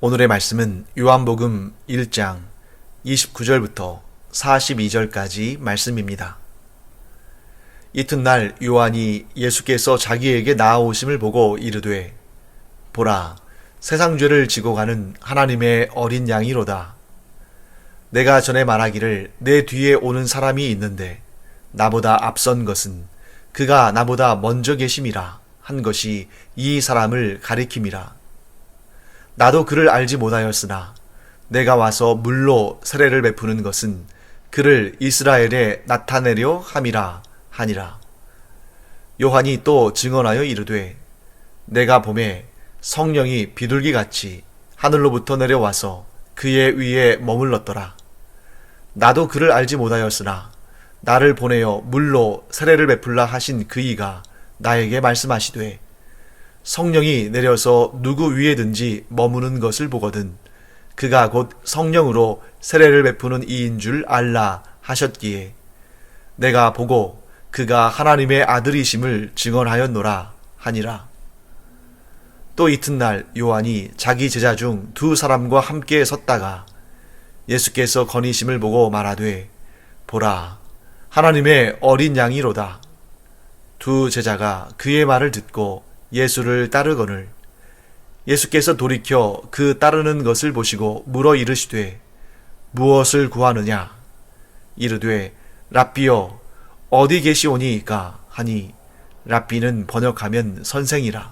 오늘의 말씀은 요한복음 1장 29절부터 42절까지 말씀입니다. 이튿날 요한이 예수께서 자기에게 나아오심을 보고 이르되 보라, 세상 죄를 지고 가는 하나님의 어린 양이로다. 내가 전에 말하기를 내 뒤에 오는 사람이 있는데 나보다 앞선 것은 그가 나보다 먼저 계심이라 한 것이 이 사람을 가리킴이라. 나도 그를 알지 못하였으나 내가 와서 물로 세례를 베푸는 것은 그를 이스라엘에 나타내려 함이라 하니라. 요한이 또 증언하여 이르되 내가 보매 성령이 비둘기같이 하늘로부터 내려와서 그의 위에 머물렀더라. 나도 그를 알지 못하였으나 나를 보내어 물로 세례를 베풀라 하신 그이가 나에게 말씀하시되 성령이 내려서 누구 위에든지 머무는 것을 보거든 그가 곧 성령으로 세례를 베푸는 이인 줄 알라 하셨기에 내가 보고 그가 하나님의 아들이심을 증언하였노라 하니라. 또 이튿날 요한이 자기 제자 중 두 사람과 함께 섰다가 예수께서 거니심을 보고 말하되 보라, 하나님의 어린 양이로다. 두 제자가 그의 말을 듣고 예수를 따르거늘 예수께서 돌이켜 그 따르는 것을 보시고 물어 이르시되 무엇을 구하느냐? 이르되 랍비여 어디 계시오니이까 하니 랍비는 번역하면 선생이라.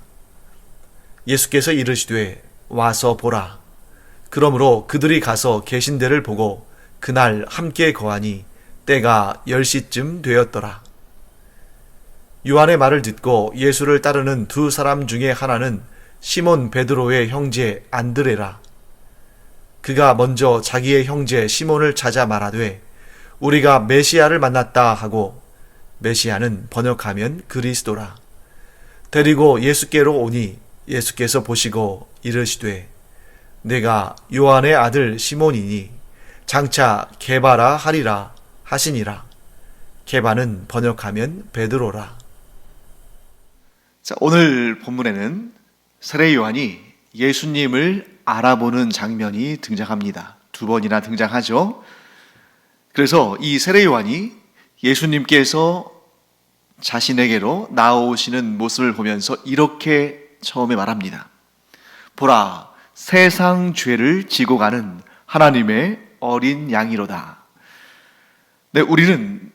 예수께서 이르시되 와서 보라. 그러므로 그들이 가서 계신 데를 보고 그날 함께 거하니 때가 10시쯤 되었더라. 요한의 말을 듣고 예수를 따르는 두 사람 중에 하나는 시몬 베드로의 형제 안드레라. 그가 먼저 자기의 형제 시몬을 찾아 말하되 우리가 메시아를 만났다 하고, 메시아는 번역하면 그리스도라. 데리고 예수께로 오니 예수께서 보시고 이르시되 내가 요한의 아들 시몬이니 장차 게바라 하리라 하시니라. 게바는 번역하면 베드로라. 자, 오늘 본문에는 세례 요한이 예수님을 알아보는 장면이 등장합니다. 두 번이나 등장하죠. 그래서 이 세례 요한이 예수님께서 자신에게로 나오시는 모습을 보면서 이렇게 처음에 말합니다. 보라, 세상 죄를 지고 가는 하나님의 어린 양이로다. 네, 우리는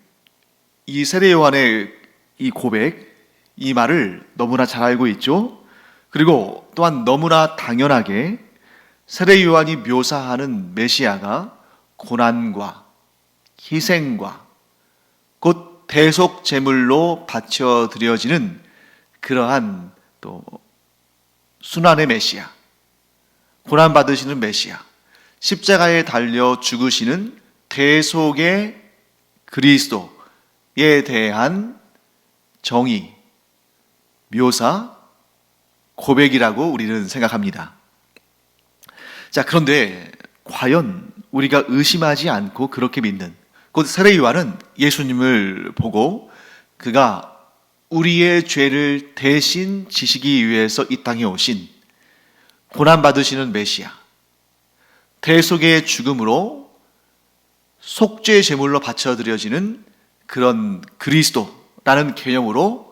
이 세례 요한의 이 고백, 이 말을 너무나 잘 알고 있죠. 그리고 또한 너무나 당연하게 세례 요한이 묘사하는 메시아가 고난과 희생과 곧 대속 제물로 바쳐 드려지는 그러한 또 순환의 메시아, 고난 받으시는 메시아, 십자가에 달려 죽으시는 대속의 그리스도에 대한 정의, 묘사, 고백이라고 우리는 생각합니다. 자, 그런데 과연 우리가 의심하지 않고 그렇게 믿는, 곧 세례 요한은 예수님을 보고 그가 우리의 죄를 대신 지시기 위해서 이 땅에 오신 고난받으시는 메시아, 대속의 죽음으로 속죄 제물로 바쳐드려지는 그런 그리스도라는 개념으로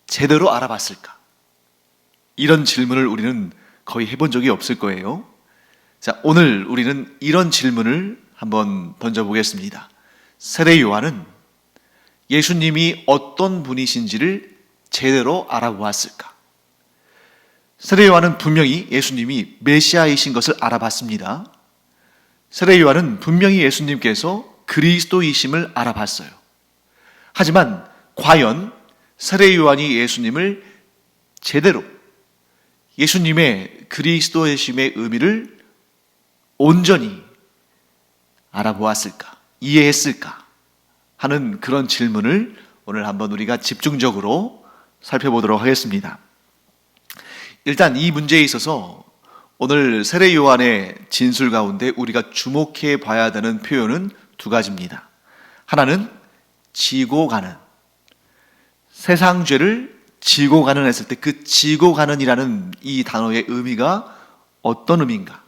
제대로 알아봤을까? 이런 질문을 우리는 거의 해본 적이 없을 거예요. 자, 오늘 우리는 이런 질문을 한번 던져보겠습니다. 세례 요한은 예수님이 어떤 분이신지를 제대로 알아보았을까? 세례 요한은 분명히 예수님이 메시아이신 것을 알아봤습니다. 세례 요한은 분명히 예수님께서 그리스도이심을 알아봤어요. 하지만 과연 세례 요한이 예수님을 제대로 예수님의 그리스도이심의 의미를 온전히 알아보았을까? 이해했을까? 하는 그런 질문을 오늘 한번 우리가 집중적으로 살펴보도록 하겠습니다. 일단 이 문제에 있어서 오늘 세례 요한의 진술 가운데 우리가 주목해 봐야 되는 표현은 두 가지입니다. 하나는 지고 가는, 세상 죄를 지고 가는 했을 때 그 지고 가는이라는 이 단어의 의미가 어떤 의미인가?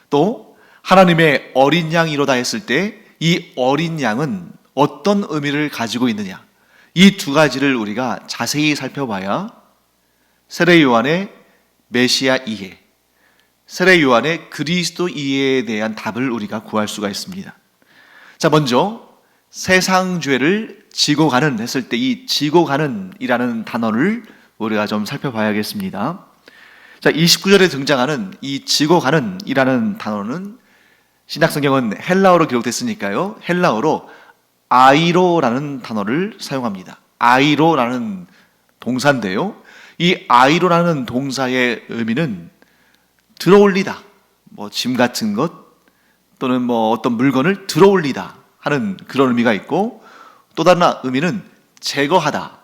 또 하나님의 어린 양이로다 했을 때 이 어린 양은 어떤 의미를 가지고 있느냐? 이 두 가지를 우리가 자세히 살펴봐야 세례 요한의 메시아 이해, 세례 요한의 그리스도 이해에 대한 답을 우리가 구할 수가 있습니다. 자, 먼저 세상 죄를 지고 가는 했을 때 이 지고 가는 이라는 단어를 우리가 좀 살펴봐야겠습니다. 자, 29절에 등장하는 이 지고 가는 이라는 단어는 신약성경은 헬라어로 기록됐으니까요, 헬라어로 아이로라는 단어를 사용합니다. 아이로라는 동사인데요, 이 아이로라는 동사의 의미는 들어올리다, 짐 같은 것 또는 어떤 물건을 들어올리다 하는 그런 의미가 있고, 또 다른 의미는 제거하다,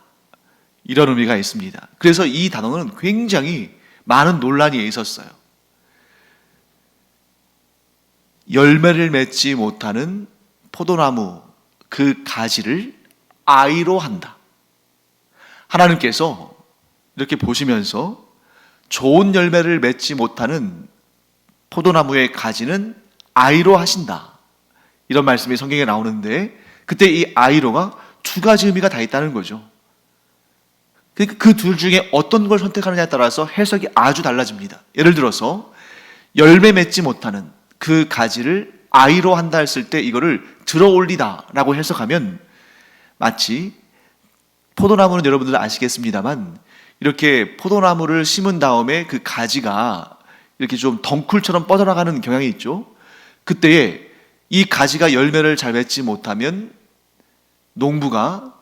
이런 의미가 있습니다. 그래서 이 단어는 굉장히 많은 논란이 있었어요. 열매를 맺지 못하는 포도나무 그 가지를 아이로 한다. 하나님께서 이렇게 보시면서 좋은 열매를 맺지 못하는 포도나무의 가지는 아이로 하신다, 이런 말씀이 성경에 나오는데, 그때 이 아이로가 두 가지 의미가 다 있다는 거죠. 그러니까 그 둘 중에 어떤 걸 선택하느냐에 따라서 해석이 아주 달라집니다. 예를 들어서 열매 맺지 못하는 그 가지를 아이로 한다 했을 때 이거를 들어올리다 라고 해석하면, 마치 포도나무는 여러분들 아시겠습니다만 이렇게 포도나무를 심은 다음에 그 가지가 이렇게 좀 덩쿨처럼 뻗어나가는 경향이 있죠. 그때에 이 가지가 열매를 잘 맺지 못하면 농부가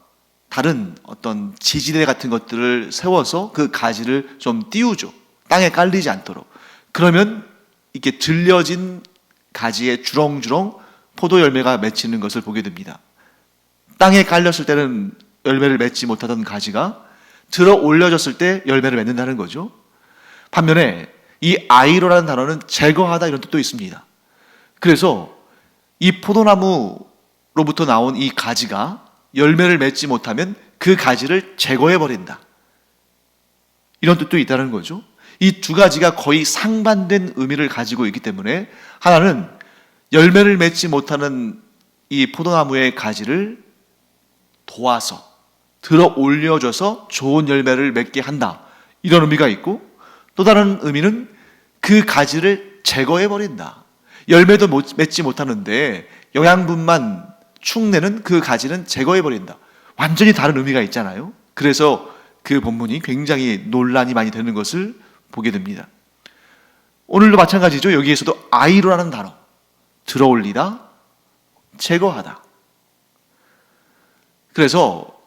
다른 어떤 지지대 같은 것들을 세워서 그 가지를 좀 띄우죠. 땅에 깔리지 않도록. 그러면 이렇게 들려진 가지에 주렁주렁 포도 열매가 맺히는 것을 보게 됩니다. 땅에 깔렸을 때는 열매를 맺지 못하던 가지가 들어 올려졌을 때 열매를 맺는다는 거죠. 반면에 이 아이로라는 단어는 제거하다, 이런 뜻도 있습니다. 그래서 이 포도나무로부터 나온 이 가지가 열매를 맺지 못하면 그 가지를 제거해버린다, 이런 뜻도 있다는 거죠. 이 두 가지가 거의 상반된 의미를 가지고 있기 때문에 하나는 열매를 맺지 못하는 이 포도나무의 가지를 도와서 들어 올려줘서 좋은 열매를 맺게 한다, 이런 의미가 있고, 또 다른 의미는 그 가지를 제거해버린다. 열매도 맺지 못하는데 영양분만 축내는 그 가지는 제거해버린다. 완전히 다른 의미가 있잖아요. 그래서 그 본문이 굉장히 논란이 많이 되는 것을 보게 됩니다. 오늘도 마찬가지죠. 여기에서도 아이로라는 단어, 들어올리다, 제거하다. 그래서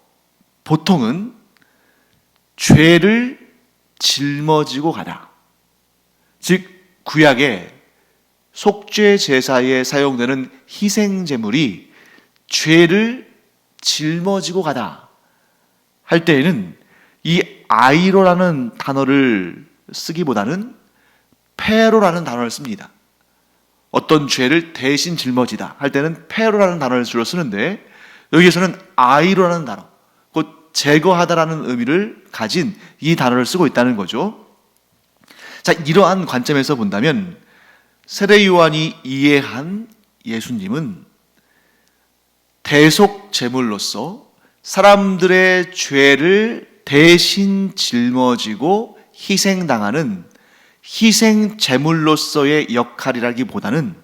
보통은 죄를 짊어지고 가다, 즉 구약의 속죄 제사에 사용되는 희생제물이 죄를 짊어지고 가다 할 때에는 이 아이로라는 단어를 쓰기보다는 페로라는 단어를 씁니다. 어떤 죄를 대신 짊어지다 할 때는 페로라는 단어를 주로 쓰는데, 여기에서는 아이로라는 단어, 곧 제거하다라는 의미를 가진 이 단어를 쓰고 있다는 거죠. 자, 이러한 관점에서 본다면 세례 요한이 이해한 예수님은 대속 제물로서 사람들의 죄를 대신 짊어지고 희생당하는 희생 제물로서의 역할이라기보다는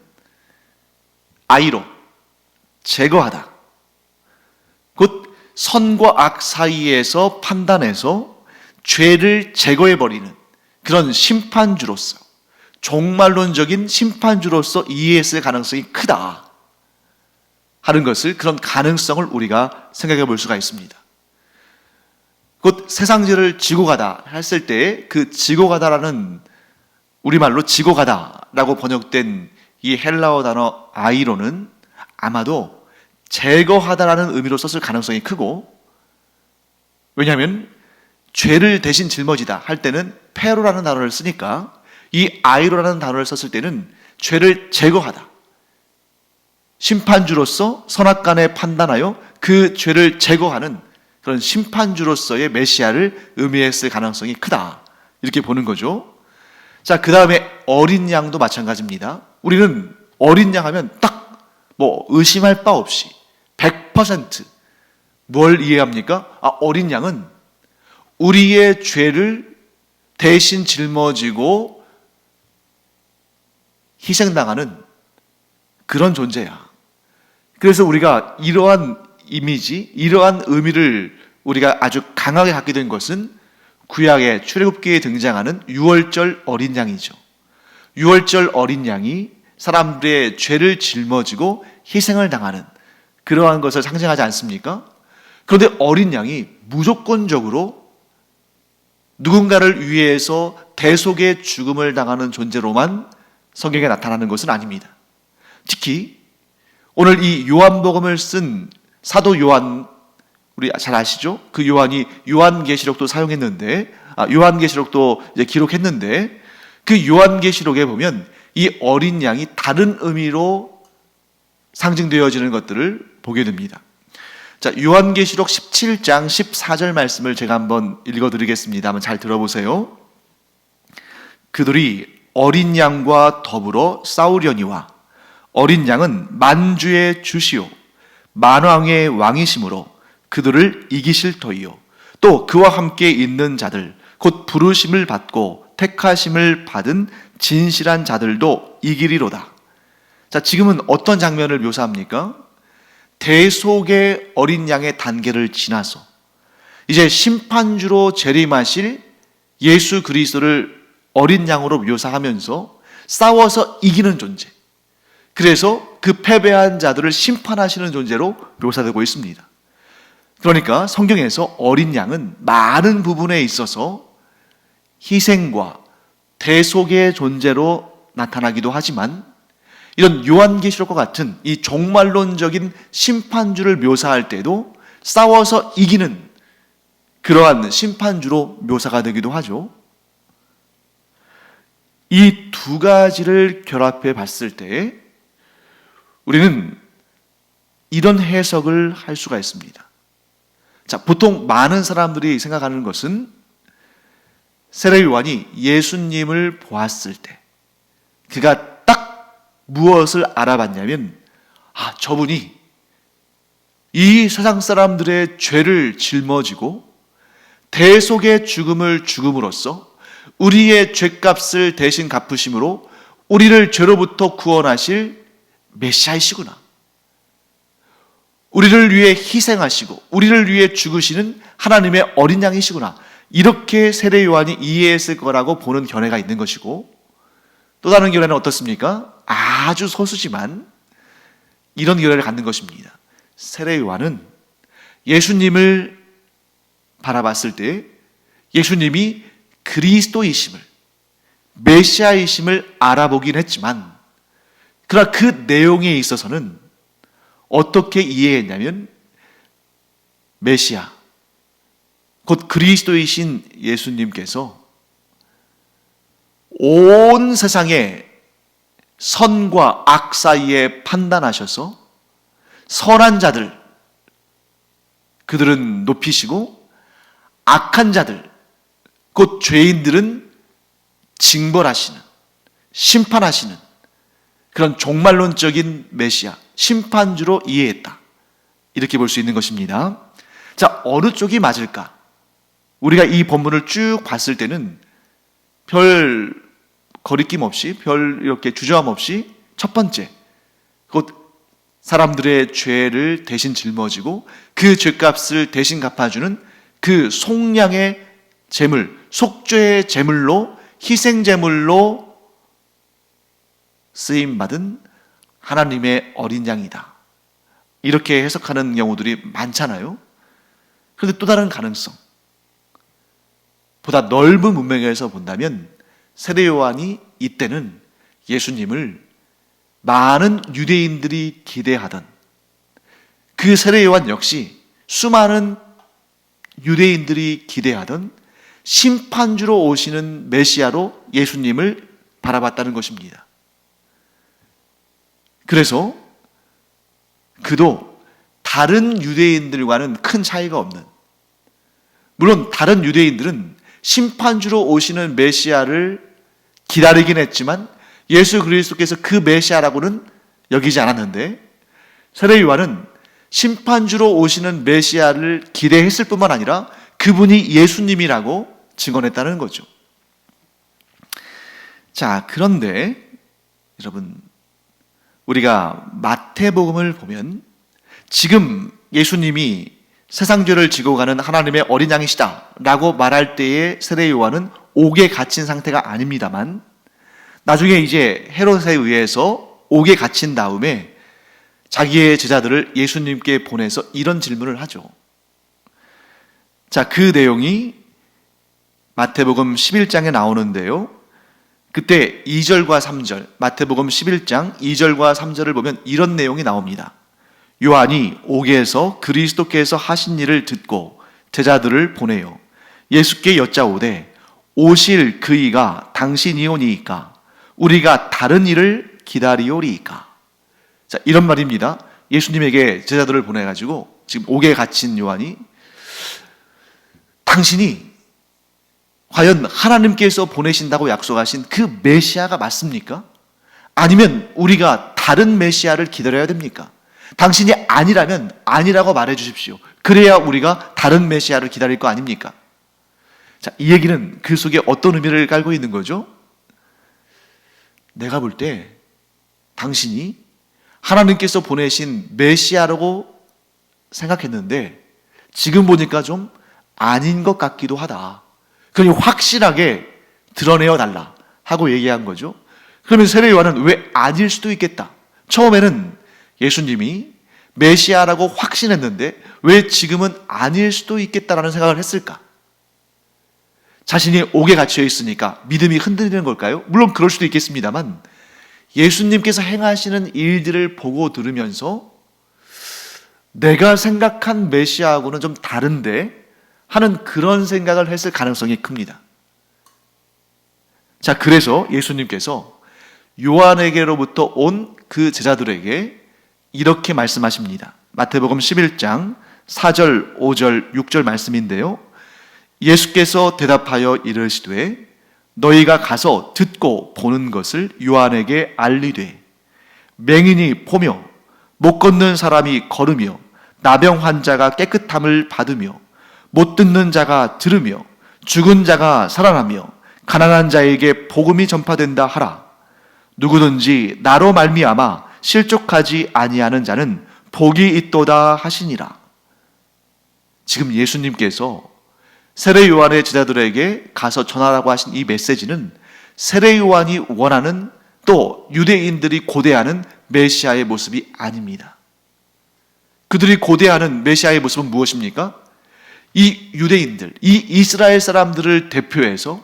아이로, 제거하다, 곧 선과 악 사이에서 판단해서 죄를 제거해버리는 그런 심판주로서, 종말론적인 심판주로서 이해했을 가능성이 크다 하는 것을, 그런 가능성을 우리가 생각해 볼 수가 있습니다. 곧 세상죄를 지고 가다 했을 때 그 지고 가다라는, 우리말로 지고 가다라고 번역된 이 헬라어 단어 아이로는 아마도 제거하다라는 의미로 썼을 가능성이 크고, 왜냐하면 죄를 대신 짊어지다 할 때는 페로라는 단어를 쓰니까 이 아이로라는 단어를 썼을 때는 죄를 제거하다, 심판주로서 선악간에 판단하여 그 죄를 제거하는 그런 심판주로서의 메시아를 의미했을 가능성이 크다, 이렇게 보는 거죠. 자, 그 다음에 어린 양도 마찬가지입니다. 우리는 어린 양 하면 딱 의심할 바 없이 100%뭘 이해합니까? 어린 양은 우리의 죄를 대신 짊어지고 희생당하는 그런 존재야. 그래서 우리가 이러한 이미지, 이러한 의미를 우리가 아주 강하게 갖게 된 것은 구약의 출애굽기에 등장하는 유월절 어린 양이죠. 유월절 어린 양이 사람들의 죄를 짊어지고 희생을 당하는 그러한 것을 상징하지 않습니까? 그런데 어린 양이 무조건적으로 누군가를 위해서 대속의 죽음을 당하는 존재로만 성경에 나타나는 것은 아닙니다. 특히 오늘 이 요한복음을 쓴 사도 요한, 우리 잘 아시죠? 그 요한이 요한계시록도 사용했는데, 요한계시록도 이제 기록했는데, 그 요한계시록에 보면 이 어린 양이 다른 의미로 상징되어지는 것들을 보게 됩니다. 자, 요한계시록 17장 14절 말씀을 제가 한번 읽어드리겠습니다. 한번 잘 들어보세요. 그들이 어린 양과 더불어 싸우려니와 어린 양은 만주의 주시오 만왕의 왕이심으로 그들을 이기실 터이요 또 그와 함께 있는 자들 곧 부르심을 받고 택하심을 받은 진실한 자들도 이기리로다. 자, 지금은 어떤 장면을 묘사합니까? 대속의 어린 양의 단계를 지나서 이제 심판주로 재림하실 예수 그리스도를 어린 양으로 묘사하면서 싸워서 이기는 존재, 그래서 그 패배한 자들을 심판하시는 존재로 묘사되고 있습니다. 그러니까 성경에서 어린 양은 많은 부분에 있어서 희생과 대속의 존재로 나타나기도 하지만 이런 요한계시록과 같은 이 종말론적인 심판주를 묘사할 때도 싸워서 이기는 그러한 심판주로 묘사가 되기도 하죠. 이 두 가지를 결합해 봤을 때 우리는 이런 해석을 할 수가 있습니다. 자, 보통 많은 사람들이 생각하는 것은 세례 요한이 예수님을 보았을 때 그가 딱 무엇을 알아봤냐면 저분이 이 세상 사람들의 죄를 짊어지고 대속의 죽음을 죽음으로써 우리의 죄값을 대신 갚으심으로 우리를 죄로부터 구원하실 메시아이시구나. 우리를 위해 희생하시고 우리를 위해 죽으시는 하나님의 어린 양이시구나. 이렇게 세례 요한이 이해했을 거라고 보는 견해가 있는 것이고, 또 다른 견해는 어떻습니까? 아주 소수지만 이런 견해를 갖는 것입니다. 세례 요한은 예수님을 바라봤을 때 예수님이 그리스도이심을, 메시아이심을 알아보긴 했지만 그러나 그 내용에 있어서는 어떻게 이해했냐면 메시아, 곧 그리스도이신 예수님께서 온 세상의 선과 악 사이에 판단하셔서 선한 자들, 그들은 높이시고 악한 자들, 곧 죄인들은 징벌하시는, 심판하시는 그런 종말론적인 메시아, 심판주로 이해했다. 이렇게 볼 수 있는 것입니다. 자, 어느 쪽이 맞을까? 우리가 이 본문을 쭉 봤을 때는 별 거리낌 없이, 별 이렇게 주저함 없이 첫 번째, 곧 사람들의 죄를 대신 짊어지고 그 죄값을 대신 갚아주는 그 속량의 제물, 속죄의 제물로, 희생 제물로 쓰임받은 하나님의 어린 양이다. 이렇게 해석하는 경우들이 많잖아요. 그런데 또 다른 가능성, 보다 넓은 문맥에서 본다면 세례 요한이 이때는 예수님을 많은 유대인들이 기대하던 그 세례 요한 역시 수많은 유대인들이 기대하던 심판주로 오시는 메시아로 예수님을 바라봤다는 것입니다. 그래서 그도 다른 유대인들과는 큰 차이가 없는, 물론 다른 유대인들은 심판주로 오시는 메시아를 기다리긴 했지만 예수 그리스도께서 그 메시아라고는 여기지 않았는데, 세례 요한은 심판주로 오시는 메시아를 기대했을 뿐만 아니라 그분이 예수님이라고 증언했다는 거죠. 자, 그런데 여러분, 우리가 마태복음을 보면 지금 예수님이 세상 죄를 지고 가는 하나님의 어린 양이시다 라고 말할 때의 세례 요한은 옥에 갇힌 상태가 아닙니다만, 나중에 이제 헤롯에 의해서 옥에 갇힌 다음에 자기의 제자들을 예수님께 보내서 이런 질문을 하죠. 자, 그 내용이 마태복음 11장에 나오는데요, 그때 2절과 3절, 마태복음 11장 2절과 3절을 보면 이런 내용이 나옵니다. 요한이 옥에서 그리스도께서 하신 일을 듣고 제자들을 보내요. 예수께 여짜오되 오실 그이가 당신이오니이까 우리가 다른 일을 기다리오리이까. 자, 이런 말입니다. 예수님에게 제자들을 보내가지고 지금 옥에 갇힌 요한이, 당신이 과연 하나님께서 보내신다고 약속하신 그 메시아가 맞습니까? 아니면 우리가 다른 메시아를 기다려야 됩니까? 당신이 아니라면 아니라고 말해 주십시오. 그래야 우리가 다른 메시아를 기다릴 거 아닙니까? 자, 이 얘기는 그 속에 어떤 의미를 깔고 있는 거죠? 내가 볼 때 당신이 하나님께서 보내신 메시아라고 생각했는데 지금 보니까 좀 아닌 것 같기도 하다. 그러니 확실하게 드러내어 달라 하고 얘기한 거죠. 그러면 세례 요한은 왜 아닐 수도 있겠다. 처음에는 예수님이 메시아라고 확신했는데 왜 지금은 아닐 수도 있겠다라는 생각을 했을까? 자신이 옥에 갇혀 있으니까 믿음이 흔들리는 걸까요? 물론 그럴 수도 있겠습니다만, 예수님께서 행하시는 일들을 보고 들으면서 내가 생각한 메시아하고는 좀 다른데 하는 그런 생각을 했을 가능성이 큽니다. 자, 그래서 예수님께서 요한에게로부터 온 그 제자들에게 이렇게 말씀하십니다. 마태복음 11장 4절, 5절, 6절 말씀인데요, 예수께서 대답하여 이르시되 너희가 가서 듣고 보는 것을 요한에게 알리되 맹인이 보며 못 걷는 사람이 걸으며 나병 환자가 깨끗함을 받으며 못 듣는 자가 들으며 죽은 자가 살아나며 가난한 자에게 복음이 전파된다 하라. 누구든지 나로 말미암아 실족하지 아니하는 자는 복이 있도다 하시니라. 지금 예수님께서 세례 요한의 제자들에게 가서 전하라고 하신 이 메시지는 세례 요한이 원하는, 또 유대인들이 고대하는 메시아의 모습이 아닙니다. 그들이 고대하는 메시아의 모습은 무엇입니까? 이 유대인들, 이 이스라엘 사람들을 대표해서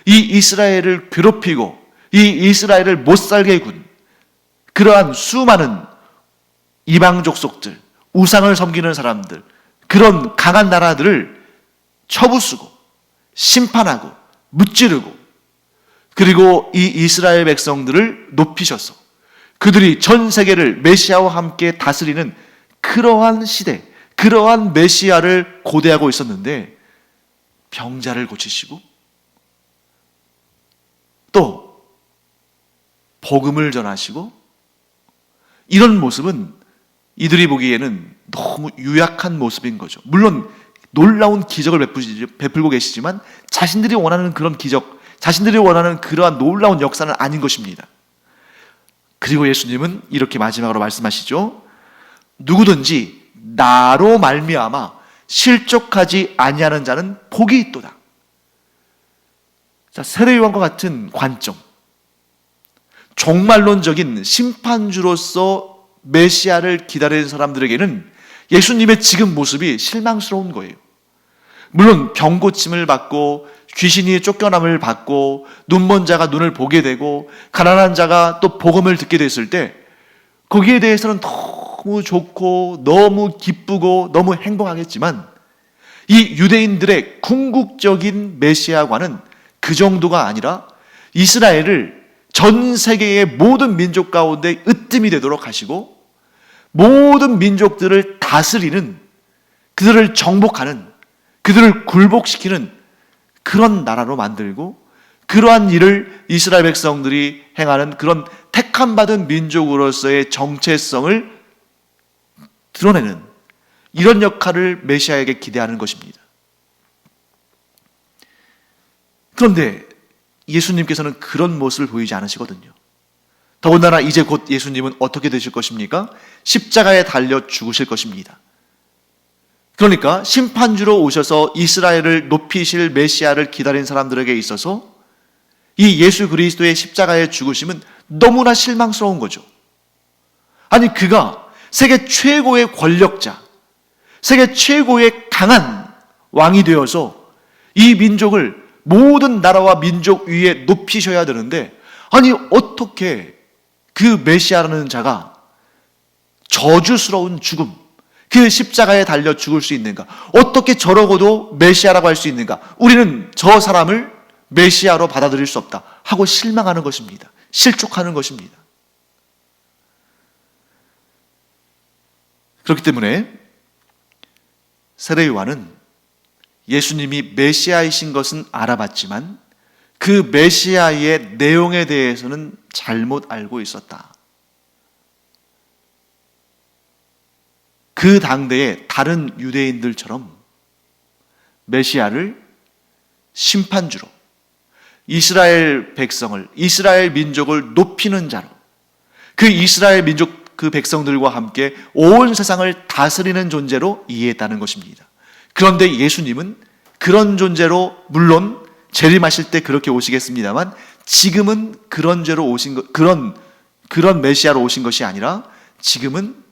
이 이스라엘을 괴롭히고 이 이스라엘을 못살게 군 그러한 수많은 이방 족속들, 우상을 섬기는 사람들, 그런 강한 나라들을 쳐부수고 심판하고 무찌르고, 그리고 이 이스라엘 백성들을 높이셔서 그들이 전 세계를 메시아와 함께 다스리는 그러한 시대, 그러한 메시아를 고대하고 있었는데 병자를 고치시고 또 복음을 전하시고, 이런 모습은 이들이 보기에는 너무 유약한 모습인 거죠. 물론 놀라운 기적을 베풀고 계시지만 자신들이 원하는 그런 기적, 자신들이 원하는 그러한 놀라운 역사는 아닌 것입니다. 그리고 예수님은 이렇게 마지막으로 말씀하시죠. 누구든지 나로 말미암아 실족하지 아니하는 자는 복이 있도다. 자, 세례 요한과 같은 관점, 종말론적인 심판주로서 메시아를 기다리는 사람들에게는 예수님의 지금 모습이 실망스러운 거예요. 물론 병 고침을 받고 귀신이 쫓겨남을 받고 눈먼 자가 눈을 보게 되고 가난한 자가 또 복음을 듣게 됐을 때 거기에 대해서는 너무 좋고 너무 기쁘고 너무 행복하겠지만, 이 유대인들의 궁극적인 메시아과는 그 정도가 아니라 이스라엘을 전 세계의 모든 민족 가운데 으뜸이 되도록 하시고 모든 민족들을 다스리는, 그들을 정복하는, 그들을 굴복시키는 그런 나라로 만들고 그러한 일을 이스라엘 백성들이 행하는 그런 택함받은 민족으로서의 정체성을 드러내는 이런 역할을 메시아에게 기대하는 것입니다. 그런데 예수님께서는 그런 모습을 보이지 않으시거든요. 더군다나 이제 곧 예수님은 어떻게 되실 것입니까? 십자가에 달려 죽으실 것입니다. 그러니까 심판주로 오셔서 이스라엘을 높이실 메시아를 기다린 사람들에게 있어서 이 예수 그리스도의 십자가의 죽으심은 너무나 실망스러운 거죠. 아니, 그가 세계 최고의 권력자, 세계 최고의 강한 왕이 되어서 이 민족을 모든 나라와 민족 위에 높이셔야 되는데, 아니 어떻게 그 메시아라는 자가 저주스러운 죽음, 그 십자가에 달려 죽을 수 있는가? 어떻게 저러고도 메시아라고 할 수 있는가? 우리는 저 사람을 메시아로 받아들일 수 없다 하고 실망하는 것입니다. 실족하는 것입니다. 그렇기 때문에 세례 요한은 예수님이 메시아이신 것은 알아봤지만 그 메시아의 내용에 대해서는 잘못 알고 있었다. 그 당대의 다른 유대인들처럼 메시아를 심판주로, 이스라엘 백성을, 이스라엘 민족을 높이는 자로, 그 이스라엘 민족 그 백성들과 함께 온 세상을 다스리는 존재로 이해했다는 것입니다. 그런데 예수님은 그런 존재로, 물론 재림하실 때 그렇게 오시겠습니다만, 지금은 그런 죄로 오신 것, 그런 메시아로 오신 것이 아니라 지금은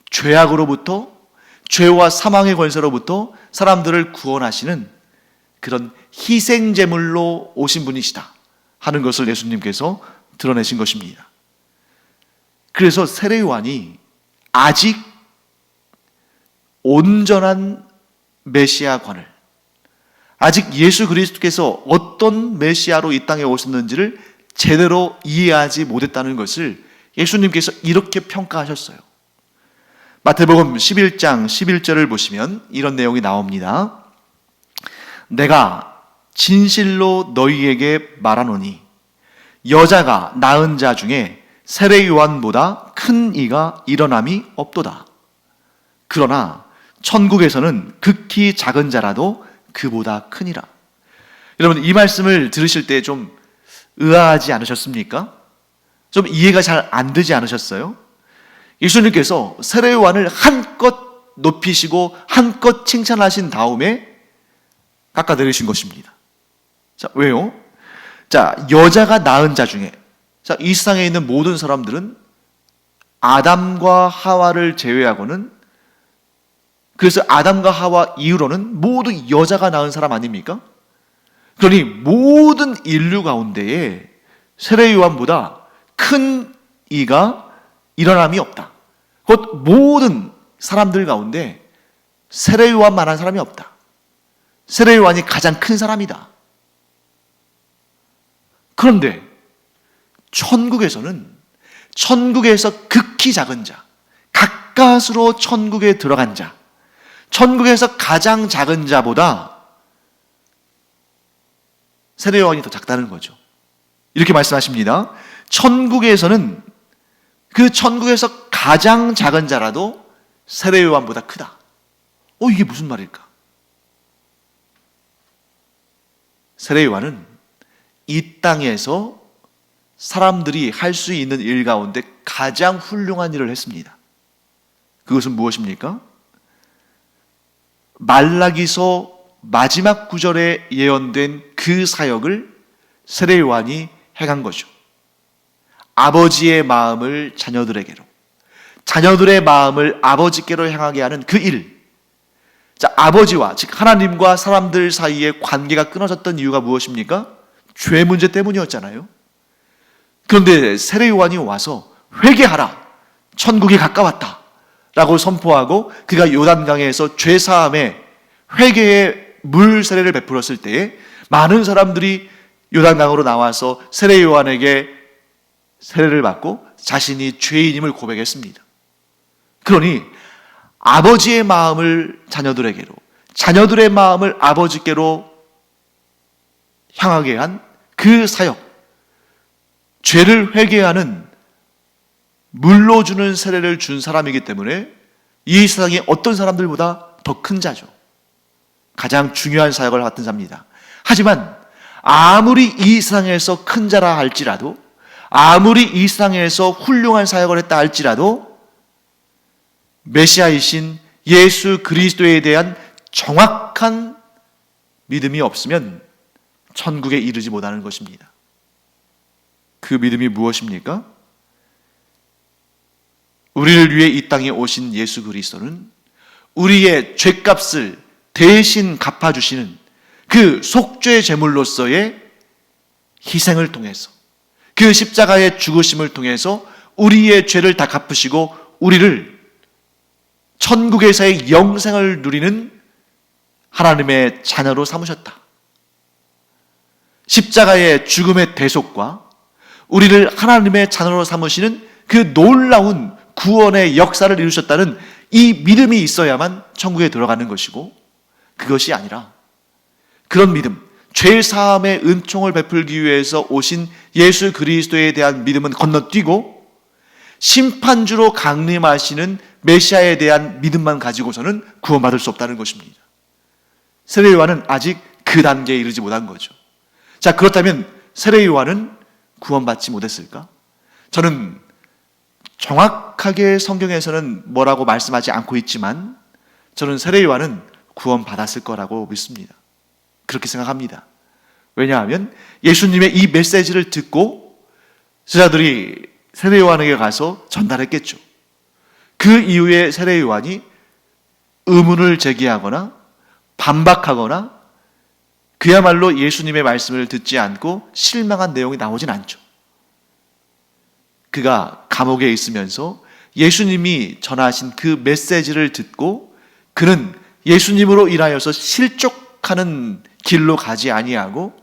죄악으로부터, 죄와 사망의 권세로부터 사람들을 구원하시는 그런 희생제물로 오신 분이시다 하는 것을 예수님께서 드러내신 것입니다. 그래서 세례 요한이 아직 온전한 메시아관을, 아직 예수 그리스도께서 어떤 메시아로 이 땅에 오셨는지를 제대로 이해하지 못했다는 것을 예수님께서 이렇게 평가하셨어요. 마태복음 11장 11절을 보시면 이런 내용이 나옵니다. 내가 진실로 너희에게 말하노니 여자가 낳은 자 중에 세례 요한보다 큰 이가 일어남이 없도다. 그러나 천국에서는 극히 작은 자라도 그보다 크니라. 여러분, 이 말씀을 들으실 때 좀 의아하지 않으셨습니까? 좀 이해가 잘 안 되지 않으셨어요? 예수님께서 세례 요한을 한껏 높이시고 한껏 칭찬하신 다음에 깎아내리신 것입니다. 자, 왜요? 자, 여자가 낳은 자 중에, 자, 이 세상에 있는 모든 사람들은 아담과 하와를 제외하고는, 그래서 아담과 하와 이후로는 모두 여자가 낳은 사람 아닙니까? 그러니 모든 인류 가운데에 세례 요한보다 큰 이가 일어남이 없다. 곧 모든 사람들 가운데 세례 요한만한 사람이 없다. 세례 요한이 가장 큰 사람이다. 그런데 천국에서는, 천국에서 극히 작은 자, 가까스로 천국에 들어간 자, 천국에서 가장 작은 자보다 세례 요한이 더 작다는 거죠. 이렇게 말씀하십니다. 천국에서는, 그 천국에서 가장 작은 자라도 세례 요한보다 크다. 이게 무슨 말일까? 세례 요한은 이 땅에서 사람들이 할 수 있는 일 가운데 가장 훌륭한 일을 했습니다. 그것은 무엇입니까? 말라기서 마지막 구절에 예언된 그 사역을 세례 요한이 행한 거죠. 아버지의 마음을 자녀들에게로, 자녀들의 마음을 아버지께로 향하게 하는 그 일. 자, 아버지와, 즉 하나님과 사람들 사이의 관계가 끊어졌던 이유가 무엇입니까? 죄 문제 때문이었잖아요. 그런데 세례 요한이 와서 회개하라, 천국이 가까웠다 라고 선포하고, 그가 요단강에서 죄사함의 회개의 물 세례를 베풀었을 때에 많은 사람들이 요단강으로 나와서 세례 요한에게 세례를 받고 자신이 죄인임을 고백했습니다. 그러니 아버지의 마음을 자녀들에게로, 자녀들의 마음을 아버지께로 향하게 한 그 사역, 죄를 회개하는 물러주는 세례를 준 사람이기 때문에 이 세상에 어떤 사람들보다 더 큰 자죠. 가장 중요한 사역을 맡은 자입니다. 하지만 아무리 이 세상에서 큰 자라 할지라도, 아무리 이 세상에서 훌륭한 사역을 했다 할지라도 메시아이신 예수 그리스도에 대한 정확한 믿음이 없으면 천국에 이르지 못하는 것입니다. 그 믿음이 무엇입니까? 우리를 위해 이 땅에 오신 예수 그리스도는 우리의 죄값을 대신 갚아주시는 그 속죄 제물로서의 희생을 통해서, 그 십자가의 죽으심을 통해서 우리의 죄를 다 갚으시고 우리를 천국에서의 영생을 누리는 하나님의 자녀로 삼으셨다. 십자가의 죽음의 대속과 우리를 하나님의 자녀로 삼으시는 그 놀라운 구원의 역사를 이루셨다는 이 믿음이 있어야만 천국에 들어가는 것이고, 그것이 아니라 그런 믿음, 죄 사함의 은총을 베풀기 위해서 오신 예수 그리스도에 대한 믿음은 건너뛰고 심판주로 강림하시는 메시아에 대한 믿음만 가지고서는 구원받을 수 없다는 것입니다. 세례 요한은 아직 그 단계에 이르지 못한 거죠. 자, 그렇다면 세례 요한은 구원받지 못했을까? 저는 정확하게 성경에서는 뭐라고 말씀하지 않고 있지만 저는 세례 요한은 구원받았을 거라고 믿습니다. 그렇게 생각합니다. 왜냐하면 예수님의 이 메시지를 듣고 제자들이 세례 요한에게 가서 전달했겠죠. 그 이후에 세례 요한이 의문을 제기하거나 반박하거나 그야말로 예수님의 말씀을 듣지 않고 실망한 내용이 나오진 않죠. 그가 감옥에 있으면서 예수님이 전하신 그 메시지를 듣고 그는 예수님으로 인하여서 실족하는 길로 가지 아니하고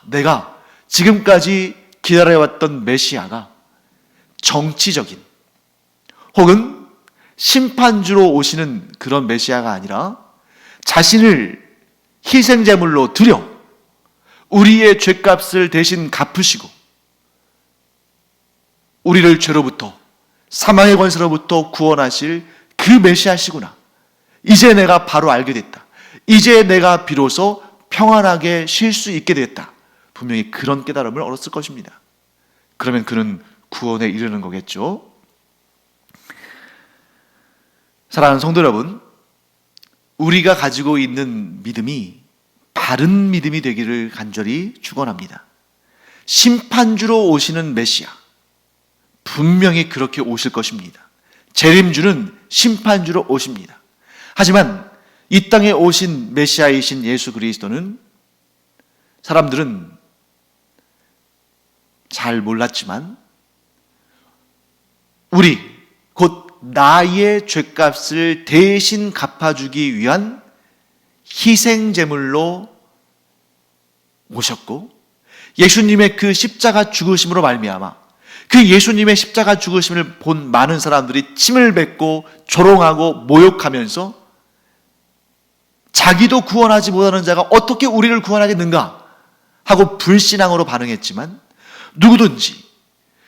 내가 지금까지 기다려왔던 메시아가 정치적인 혹은 심판주로 오시는 그런 메시아가 아니라 자신을 희생제물로 드려 우리의 죄값을 대신 갚으시고 우리를 죄로부터, 사망의 권세로부터 구원하실 그 메시아시구나. 이제 내가 바로 알게 됐다. 이제 내가 비로소 평안하게 쉴 수 있게 됐다. 분명히 그런 깨달음을 얻었을 것입니다. 그러면 그는 구원에 이르는 거겠죠. 사랑하는 성도 여러분, 우리가 가지고 있는 믿음이 바른 믿음이 되기를 간절히 축원합니다. 심판주로 오시는 메시아, 분명히 그렇게 오실 것입니다. 재림주는 심판주로 오십니다. 하지만 이 땅에 오신 메시아이신 예수 그리스도는 사람들은 잘 몰랐지만 우리 곧 나의 죄값을 대신 갚아주기 위한 희생제물로 오셨고 예수님의 그 십자가 죽으심으로 말미암아 그 예수님의 십자가 죽으심을 본 많은 사람들이 침을 뱉고 조롱하고 모욕하면서 자기도 구원하지 못하는 자가 어떻게 우리를 구원하겠는가 하고 불신앙으로 반응했지만 누구든지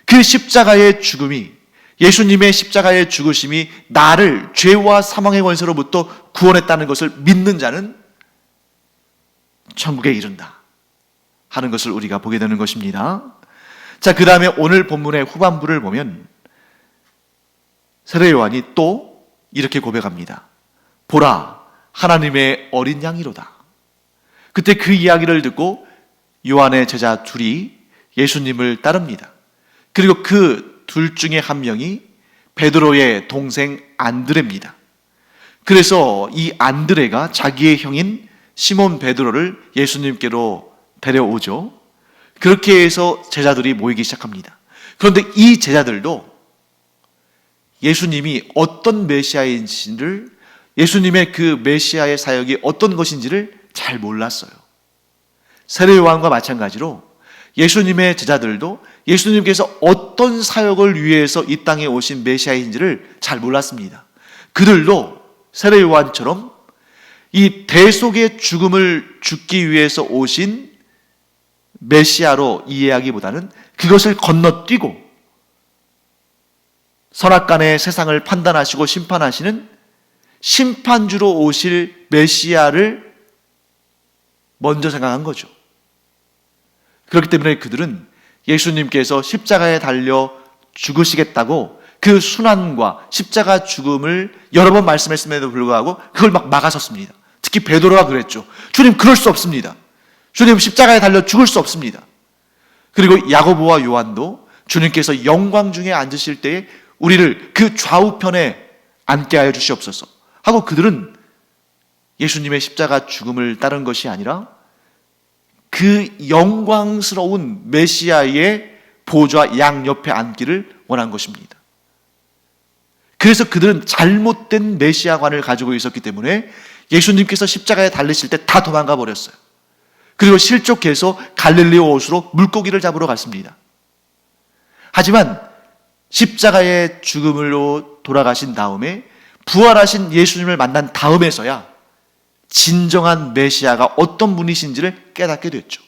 그 십자가의 죽음이 예수님의 십자가의 죽으심이 나를 죄와 사망의 권세로부터 구원했다는 것을 믿는 자는 천국에 이른다 하는 것을 우리가 보게 되는 것입니다. 자, 그 다음에 오늘 본문의 후반부를 보면 세례 요한이 또 이렇게 고백합니다. 보라, 하나님의 어린 양이로다. 그때 그 이야기를 듣고 요한의 제자 둘이 예수님을 따릅니다. 그리고 그 둘 중에 한 명이 베드로의 동생 안드레입니다. 그래서 이 안드레가 자기의 형인 시몬 베드로를 예수님께로 데려오죠. 그렇게 해서 제자들이 모이기 시작합니다. 그런데 이 제자들도 예수님이 어떤 메시아인지를, 예수님의 그 메시아의 사역이 어떤 것인지를 잘 몰랐어요. 세례 요한과 마찬가지로 예수님의 제자들도 예수님께서 어떤 사역을 위해서 이 땅에 오신 메시아인지를 잘 몰랐습니다. 그들도 세례 요한처럼 이 대속의 죽음을 죽기 위해서 오신 메시아로 이해하기보다는 그것을 건너뛰고 선악간의 세상을 판단하시고 심판하시는 심판주로 오실 메시아를 먼저 생각한 거죠. 그렇기 때문에 그들은 예수님께서 십자가에 달려 죽으시겠다고 그 순환과 십자가 죽음을 여러 번 말씀했음에도 불구하고 그걸 막 막아섰습니다. 특히 베드로가 그랬죠. 주님, 그럴 수 없습니다. 주님, 십자가에 달려 죽을 수 없습니다. 그리고 야고보와 요한도 주님께서 영광 중에 앉으실 때에 우리를 그 좌우편에 앉게 하여 주시옵소서 하고 그들은 예수님의 십자가 죽음을 따른 것이 아니라 그 영광스러운 메시아의 보좌 양옆에 앉기를 원한 것입니다. 그래서 그들은 잘못된 메시아관을 가지고 있었기 때문에 예수님께서 십자가에 달리실 때 다 도망가 버렸어요. 그리고 실족해서 갈릴리 호수로 물고기를 잡으러 갔습니다. 하지만 십자가의 죽음으로 돌아가신 다음에 부활하신 예수님을 만난 다음에서야 진정한 메시아가 어떤 분이신지를 깨닫게 됐죠.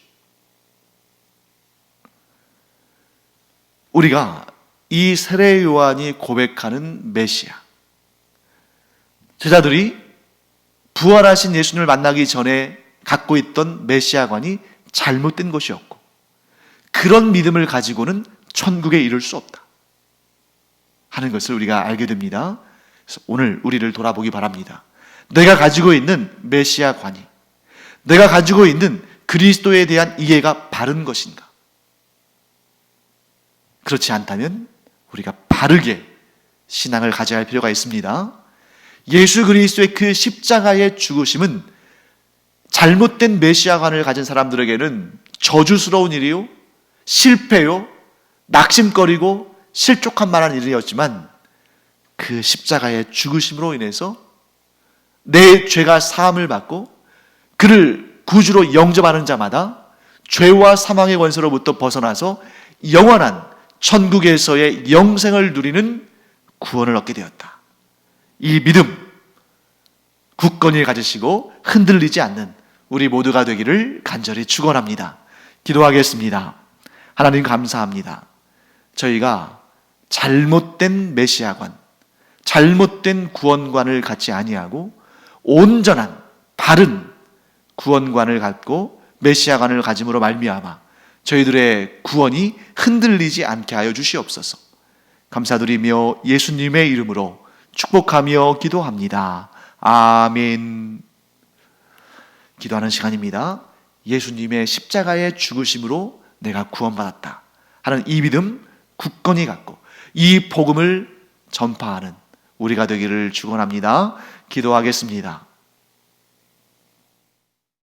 우리가 이 세례 요한이 고백하는 메시아, 제자들이 부활하신 예수님을 만나기 전에 갖고 있던 메시아관이 잘못된 것이었고 그런 믿음을 가지고는 천국에 이를 수 없다 하는 것을 우리가 알게 됩니다. 그래서 오늘 우리를 돌아보기 바랍니다. 내가 가지고 있는 메시아관이, 내가 가지고 있는 그리스도에 대한 이해가 바른 것인가? 그렇지 않다면 우리가 바르게 신앙을 가져야 할 필요가 있습니다. 예수 그리스도의 그 십자가의 죽으심은 잘못된 메시아관을 가진 사람들에게는 저주스러운 일이요, 실패요, 낙심거리고 실족한 만한 일이었지만 그 십자가의 죽으심으로 인해서 내 죄가 사함을 받고 그를 구주로 영접하는 자마다 죄와 사망의 권세로부터 벗어나서 영원한 천국에서의 영생을 누리는 구원을 얻게 되었다. 이 믿음 굳건히 가지시고 흔들리지 않는 우리 모두가 되기를 간절히 축원합니다. 기도하겠습니다. 하나님 감사합니다. 저희가 잘못된 메시아관, 잘못된 구원관을 갖지 아니하고 온전한 바른 구원관을 갖고 메시아관을 가짐으로 말미암아 저희들의 구원이 흔들리지 않게 하여 주시옵소서. 감사드리며 예수님의 이름으로 축복하며 기도합니다. 아멘. 기도하는 시간입니다. 예수님의 십자가의 죽으심으로 내가 구원받았다 하는 이 믿음 굳건히 갖고 이 복음을 전파하는 우리가 되기를 축원합니다. 기도하겠습니다.